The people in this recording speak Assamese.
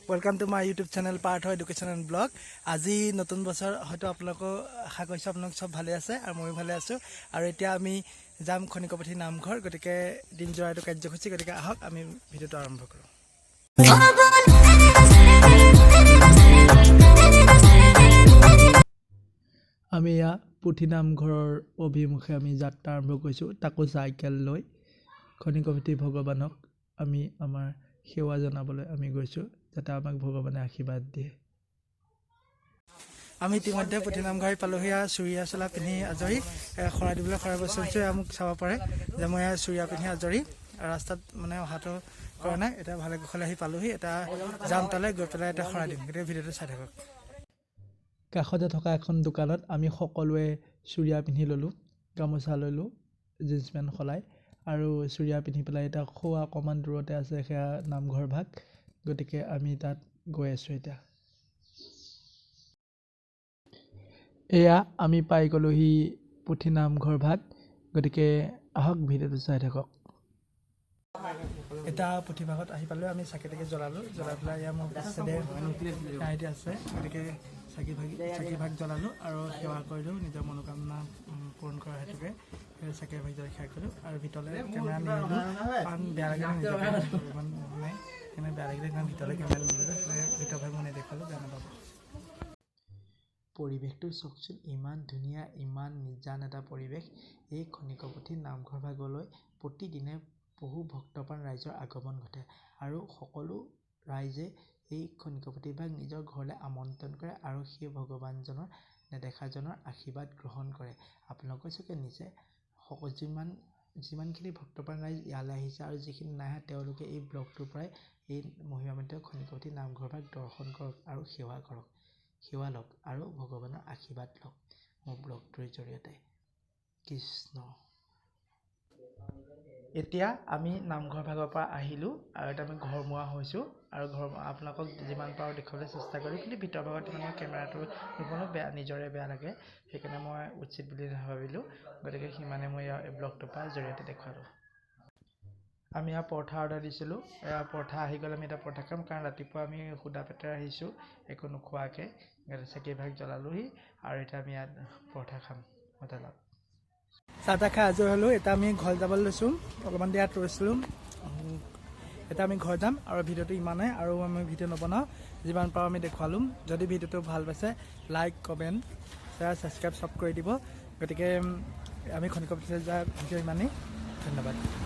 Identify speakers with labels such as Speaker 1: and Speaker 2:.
Speaker 1: Welcome to my YouTube channel Partho Education and Blog. আজি নতুন বছৰ হয়তো আপোনালোকক আশা কৰিছো আপোনালোক সব ভালে আছে আৰু মই ভালে আছো আৰু এতিয়া আমি যাম খনিকপথি নামঘৰ গতিকে দিন জোৰাটো কাৰ্যসূচী গতিকে আহক আমি ভিডিওটো আৰম্ভ কৰো আমি ইয়া পুথি নামঘৰৰ অভিমুখে আমি যাত্ৰা আৰম্ভ কৰিছো তাকো চাইকেল লৈ খনিকপথি ভগৱানক আমি আমাৰ সেৱা জনাবলৈ আমি গৈছো যাতে আমাক ভগৱানে আশীৰ্বাদ দিয়ে আমি ইতিমধ্যে পুথি নামঘৰ পালোহিয়া চুৰিয়া চলা পিন্ধি আজৰি খৰা দিবলৈ খৰা বছৰছে আমক চাব পাৰে যে মই চুৰিয়া পিন্ধি আজৰি ৰাস্তাত মানে অহাটো কৰা নাই এটা ভালে গখলে আহি পালোহি এটা জাম তালে গৈ পেলাই এটা খৰা দিম গতিকে ভিডিওটো চাই থাকক কাষতে থকা এখন দোকানত আমি সকলোৱে চুৰিয়া পিন্ধি ললো গামোচা ললো জিন্স পেন্ট খলাই আৰু চুৰিয়া পিন্ধি পেলাই এটা খোৱা অকমান দূৰতে আছে সেয়া নামঘৰ ভাগ গতিকে আমি তাত গৈ আছো এতিয়া এয়া আমি পাই গলোহি পুথি নামঘৰ ভাগ গতিকে আহক ভিডিওটো চাই থাকক এটা পুথি ভাগত আহি পালো আমি চাকিটাকে জ্বলালো জ্বলাই পেলাই ইয়া মোৰ পিছতে কাইতে আছে গতিকে চাকি ভাগ জ্বলালো আৰু সেৱা কৰিলো নিজৰ মনোকামনা পূৰণ কৰা হেতুকে চাকি ভাগ জ্বলাই খাই কৰিলো আৰু ভিতৰলে কেমেৰা নিলো পান বেয়া লাগে নিজৰ মানে কেনে বেয়া লাগিলে কাৰণ ভিতৰলে কেমেৰা নিলো ভিতৰ ভাগ মানে দেখালো বেয়া নাপাব পৰিৱেশটো চকচোন ইমান ধুনীয়া ইমান নিজান এটা পৰিৱেশ এই খনিকপথি নামঘৰ ভাগলৈ প্ৰতিদিনে বহু ভক্তপ্ৰাণ ৰাইজৰ আগমন ঘটে আৰু সকলো ৰাইজে এই খনিকপথি ভাগ নিজৰ ঘৰলৈ আমন্ত্ৰণ কৰে আৰু সেই ভগৱানজনৰ নেদেখাজনৰ আশীৰ্বাদ গ্ৰহণ কৰে আপোনালোকে চাগে নিছে যিমানখিনি ভক্তপ্ৰাণ ৰাইজ ইয়ালৈ আহিছে আৰু যিখিনি নাই তেওঁলোকে এই ব্লগটোৰ পৰাই এই মহিমামণ্ডিত খনিকপথি নামঘৰ ভাগ দৰ্শন কৰক আৰু সেৱা লওক আৰু ভগৱানৰ আশীৰ্বাদ লওক মোৰ ব্লগটোৰ জৰিয়তে কৃষ্ণ এতিয়া আমি নামঘৰ ভাগৰ পৰা আহিলো আৰু এটা আমি ঘৰমুৱা হৈছো আৰু ঘৰ আপোনালোকক যিমান পাৰো দেখুৱাবলৈ চেষ্টা কৰিম কিন্তু ভিতৰ ভাগত মানে কেমেৰাটো কোনো বেয়া নিজৰে বেয়া লাগে সেইকাৰণে মই উচিত বুলি ভাবিলো গতিকে সিমানে মই এই ব্লগটোৰ পৰা জৰিয়তে দেখুৱালো আমি পৰঠা অৰ্ডাৰ দিছিলোঁ পৰঠা আহি গ'লে আমি এটা পৰঠা খাম কাৰণ ৰাতিপুৱা আমি সুদা পেটেৰে আহিছোঁ একো নোখোৱাকৈ চাকি ভাগ জ্বলালোহি আৰু এতিয়া আমি ইয়াত পৰঠা খাম হোটেলত চাহ তাহ খাই আজৰি হ'লোঁ এতিয়া আমি ঘৰ যাবলৈ লৈছোঁ অলপমান ইয়াত ৰৈছিলোঁ এতিয়া আমি ঘৰ যাম আৰু ভিডিঅ'টো ইমানেই আৰু আমি ভিডিঅ' নবনাওঁ যিমান পাৰোঁ আমি দেখুৱালোঁ যদি ভিডিঅ'টো ভাল পাইছে লাইক কমেণ্ট শ্বেয়াৰ ছাবস্ক্ৰাইব চব কৰি দিব গতিকে আমি খনিকপথি যোৱা ভিডিঅ' ইমানেই ধন্যবাদ